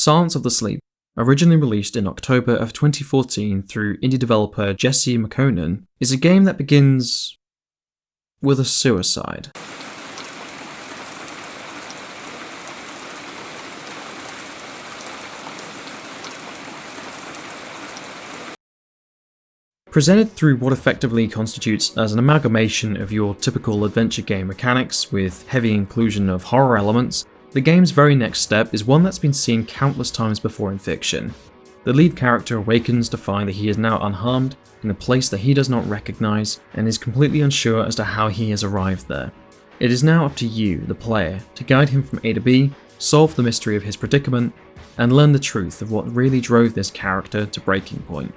Silence of the Sleep, originally released in October of 2014 through indie developer Jesse Makkonen, is a game that begins with a suicide. Presented through what effectively constitutes as an amalgamation of your typical adventure game mechanics with heavy inclusion of horror elements, the game's very next step is one that's been seen countless times before in fiction. The lead character awakens to find that he is now unharmed in a place that he does not recognize and is completely unsure as to how he has arrived there. It is now up to you, the player, to guide him from A to B, solve the mystery of his predicament, and learn the truth of what really drove this character to breaking point.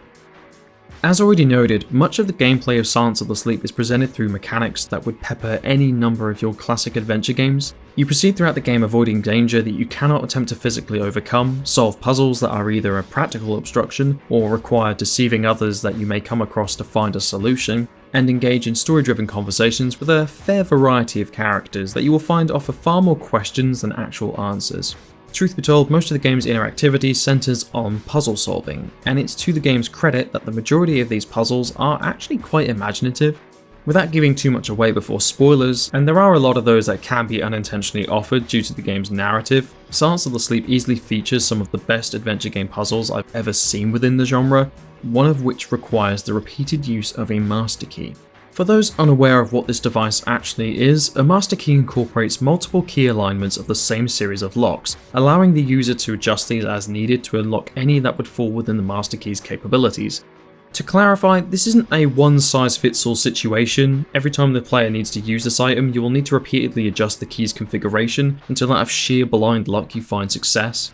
As already noted, much of the gameplay of Silence of the Sleep is presented through mechanics that would pepper any number of your classic adventure games. You proceed throughout the game avoiding danger that you cannot attempt to physically overcome, solve puzzles that are either a practical obstruction or require deceiving others that you may come across to find a solution, and engage in story-driven conversations with a fair variety of characters that you will find offer far more questions than actual answers. Truth be told, most of the game's interactivity centers on puzzle solving, and it's to the game's credit that the majority of these puzzles are actually quite imaginative. Without giving too much away before spoilers, and there are a lot of those that can be unintentionally offered due to the game's narrative, Silence of the Sleep easily features some of the best adventure game puzzles I've ever seen within the genre, one of which requires the repeated use of a master key. For those unaware of what this device actually is, a master key incorporates multiple key alignments of the same series of locks, allowing the user to adjust these as needed to unlock any that would fall within the master key's capabilities. To clarify, this isn't a one-size-fits-all situation. Every time the player needs to use this item, you will need to repeatedly adjust the key's configuration until out of sheer blind luck you find success.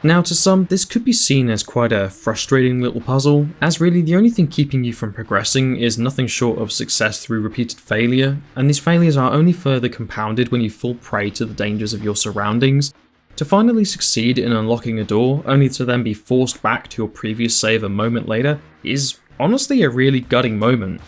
Now, to some, this could be seen as quite a frustrating little puzzle, as really the only thing keeping you from progressing is nothing short of success through repeated failure, and these failures are only further compounded when you fall prey to the dangers of your surroundings. To finally succeed in unlocking a door, only to then be forced back to your previous save a moment later, is honestly a really gutting moment.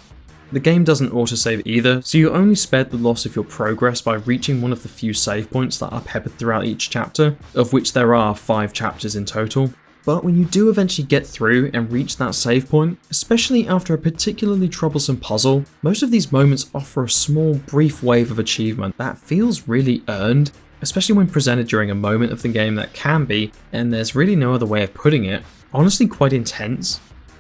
The game doesn't autosave either, so you only spared the loss of your progress by reaching one of the few save points that are peppered throughout each chapter, of which there are 5 chapters in total. But when you do eventually get through and reach that save point, especially after a particularly troublesome puzzle, most of these moments offer a small, brief wave of achievement that feels really earned, especially when presented during a moment of the game that can be, and there's really no other way of putting it, honestly quite intense.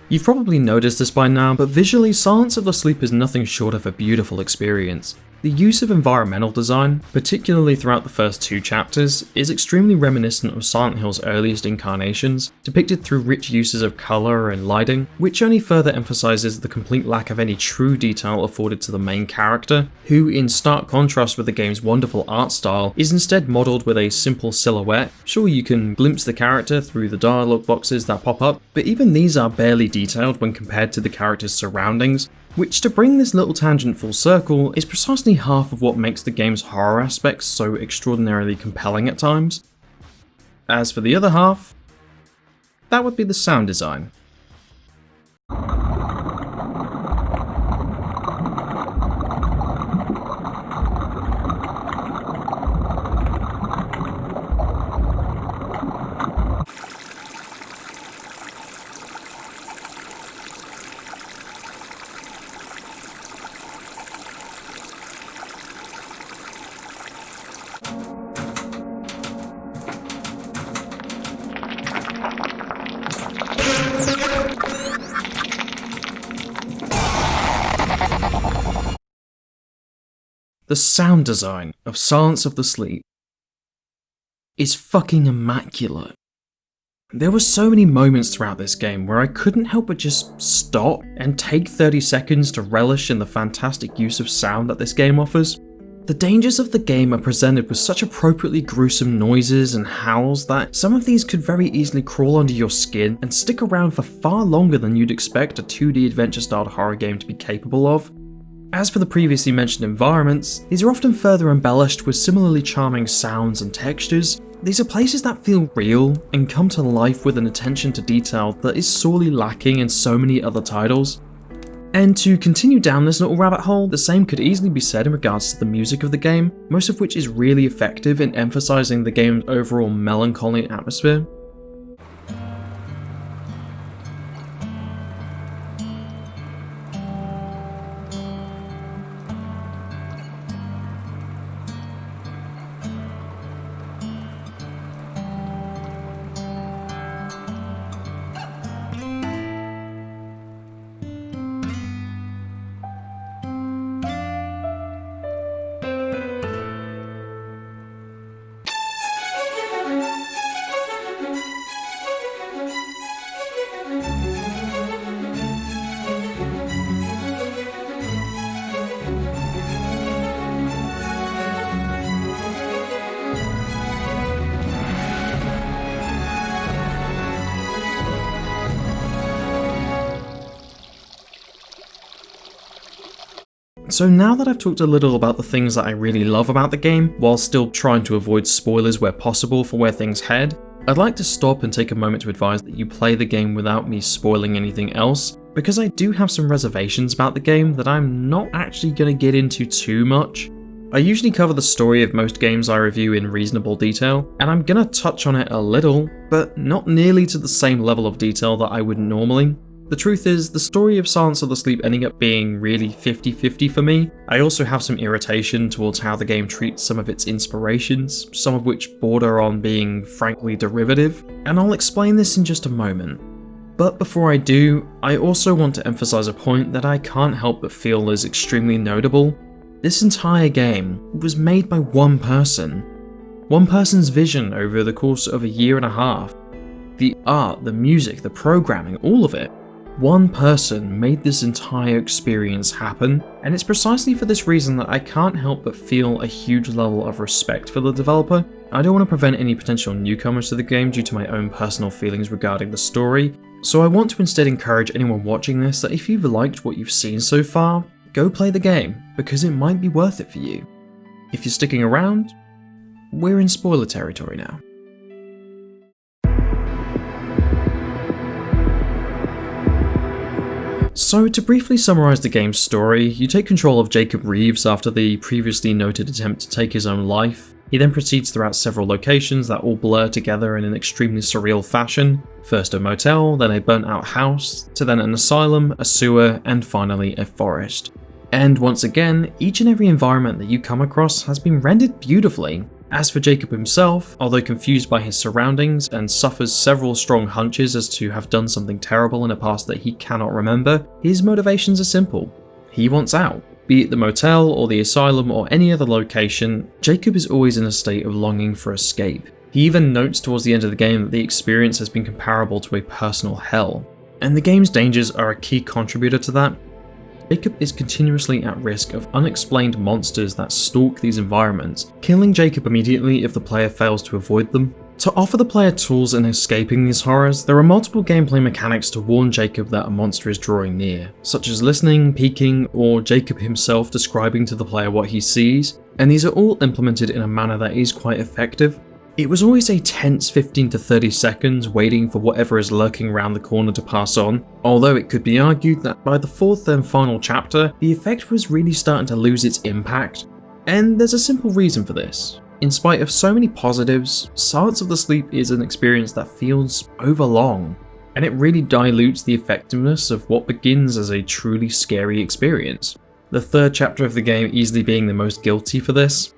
You've probably noticed this by now, but visually, Silence of the Sleep is nothing short of a beautiful experience. The use of environmental design, particularly throughout the first 2 chapters, is extremely reminiscent of Silent Hill's earliest incarnations, depicted through rich uses of colour and lighting, which only further emphasises the complete lack of any true detail afforded to the main character, who, in stark contrast with the game's wonderful art style, is instead modelled with a simple silhouette. Sure, you can glimpse the character through the dialogue boxes that pop up, but even these are barely detailed when compared to the character's surroundings, which, to bring this little tangent full circle, is precisely half of what makes the game's horror aspects so extraordinarily compelling at times. As for the other half, that would be the sound design. The sound design of Silence of the Sleep is fucking immaculate. There were so many moments throughout this game where I couldn't help but just stop and take 30 seconds to relish in the fantastic use of sound that this game offers. The dangers of the game are presented with such appropriately gruesome noises and howls that some of these could very easily crawl under your skin and stick around for far longer than you'd expect a 2D adventure-styled horror game to be capable of. As for the previously mentioned environments, these are often further embellished with similarly charming sounds and textures. These are places that feel real and come to life with an attention to detail that is sorely lacking in so many other titles. And to continue down this little rabbit hole, the same could easily be said in regards to the music of the game, most of which is really effective in emphasizing the game's overall melancholy atmosphere. So now that I've talked a little about the things that I really love about the game, while still trying to avoid spoilers where possible for where things head, I'd like to stop and take a moment to advise that you play the game without me spoiling anything else, because I do have some reservations about the game that I'm not actually going to get into too much. I usually cover the story of most games I review in reasonable detail, and I'm going to touch on it a little, but not nearly to the same level of detail that I would normally. The truth is, the story of Silence of the Sleep ending up being really 50-50 for me. I also have some irritation towards how the game treats some of its inspirations, some of which border on being frankly derivative, and I'll explain this in just a moment. But before I do, I also want to emphasize a point that I can't help but feel is extremely notable. This entire game was made by one person. One person's vision over the course of a year and a half. The art, the music, the programming, all of it. One person made this entire experience happen, and it's precisely for this reason that I can't help but feel a huge level of respect for the developer. I don't want to prevent any potential newcomers to the game due to my own personal feelings regarding the story, so I want to instead encourage anyone watching this that if you've liked what you've seen so far, go play the game, because it might be worth it for you. If you're sticking around, we're in spoiler territory now. So to briefly summarise the game's story, you take control of Jacob Reeves after the previously noted attempt to take his own life. He then proceeds throughout several locations that all blur together in an extremely surreal fashion. First a motel, then a burnt out house, to then an asylum, a sewer, and finally a forest. And once again, each and every environment that you come across has been rendered beautifully. As for Jacob himself, although confused by his surroundings and suffers several strong hunches as to have done something terrible in a past that he cannot remember, his motivations are simple. He wants out. Be it the motel or the asylum or any other location, Jacob is always in a state of longing for escape. He even notes towards the end of the game that the experience has been comparable to a personal hell. And the game's dangers are a key contributor to that. Jacob is continuously at risk of unexplained monsters that stalk these environments, killing Jacob immediately if the player fails to avoid them. To offer the player tools in escaping these horrors, there are multiple gameplay mechanics to warn Jacob that a monster is drawing near, such as listening, peeking, or Jacob himself describing to the player what he sees, and these are all implemented in a manner that is quite effective. It was always a tense 15 to 30 seconds waiting for whatever is lurking around the corner to pass on, although it could be argued that by the fourth and final chapter, the effect was really starting to lose its impact. And there's a simple reason for this. In spite of so many positives, Silence of the Sleep is an experience that feels overlong, and it really dilutes the effectiveness of what begins as a truly scary experience. The third chapter of the game easily being the most guilty for this.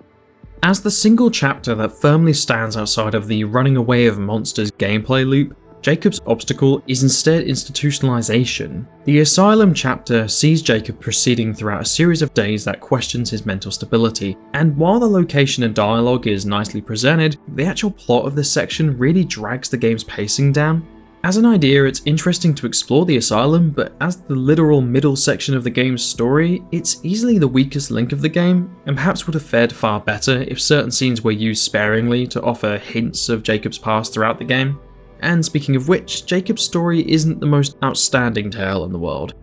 As the single chapter that firmly stands outside of the running away of monsters gameplay loop, Jacob's obstacle is instead institutionalization. The Asylum chapter sees Jacob proceeding throughout a series of days that questions his mental stability, and while the location and dialogue is nicely presented, the actual plot of this section really drags the game's pacing down. As an idea, it's interesting to explore the Asylum, but as the literal middle section of the game's story, it's easily the weakest link of the game, and perhaps would have fared far better if certain scenes were used sparingly to offer hints of Jacob's past throughout the game. And speaking of which, Jacob's story isn't the most outstanding tale in the world.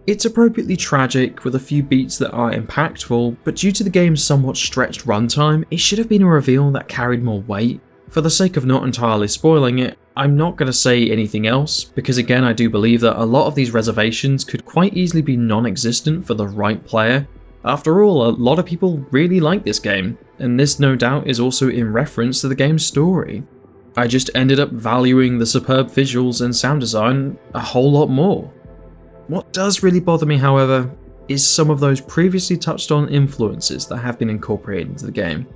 It's appropriately tragic, with a few beats that are impactful, but due to the game's somewhat stretched runtime, it should have been a reveal that carried more weight. For the sake of not entirely spoiling it, I'm not going to say anything else, because again I do believe that a lot of these reservations could quite easily be non-existent for the right player. After all, a lot of people really like this game, and this no doubt is also in reference to the game's story. I just ended up valuing the superb visuals and sound design a whole lot more. What does really bother me, however, is some of those previously touched on influences that have been incorporated into the game.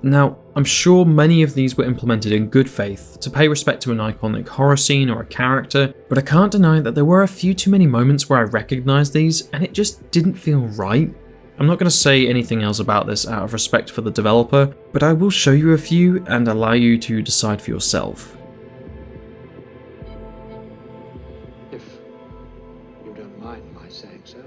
Now, I'm sure many of these were implemented in good faith to pay respect to an iconic horror scene or a character, but I can't deny that there were a few too many moments where I recognised these and it just didn't feel right. I'm not going to say anything else about this out of respect for the developer, but I will show you a few and allow you to decide for yourself. If you don't mind my saying so.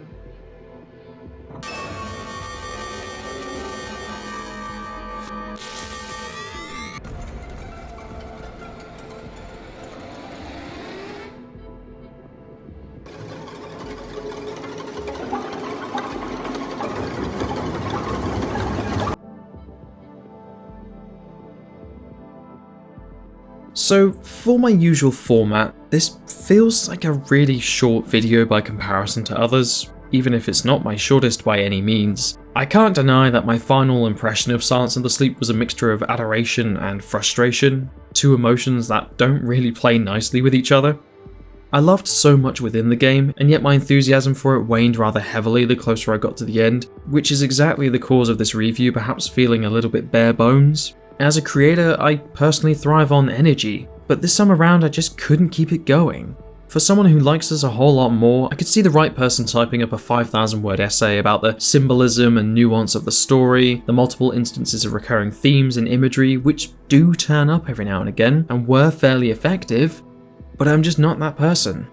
So for my usual format, this feels like a really short video by comparison to others, even if it's not my shortest by any means. I can't deny that my final impression of Silence of the Sleep was a mixture of adoration and frustration, two emotions that don't really play nicely with each other. I loved so much within the game, and yet my enthusiasm for it waned rather heavily the closer I got to the end, which is exactly the cause of this review perhaps feeling a little bit bare bones. As a creator, I personally thrive on energy, but this time around I just couldn't keep it going. For someone who likes this a whole lot more, I could see the right person typing up a 5,000 word essay about the symbolism and nuance of the story, the multiple instances of recurring themes and imagery which do turn up every now and again and were fairly effective, but I'm just not that person.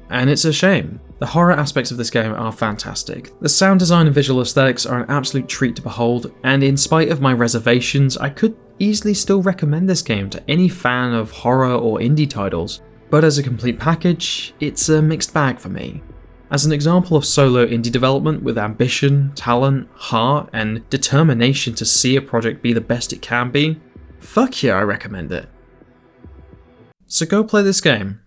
And it's a shame. The horror aspects of this game are fantastic. The sound design and visual aesthetics are an absolute treat to behold, and in spite of my reservations, I could easily still recommend this game to any fan of horror or indie titles. But as a complete package, it's a mixed bag for me. As an example of solo indie development with ambition, talent, heart, and determination to see a project be the best it can be, fuck yeah, I recommend it. So go play this game.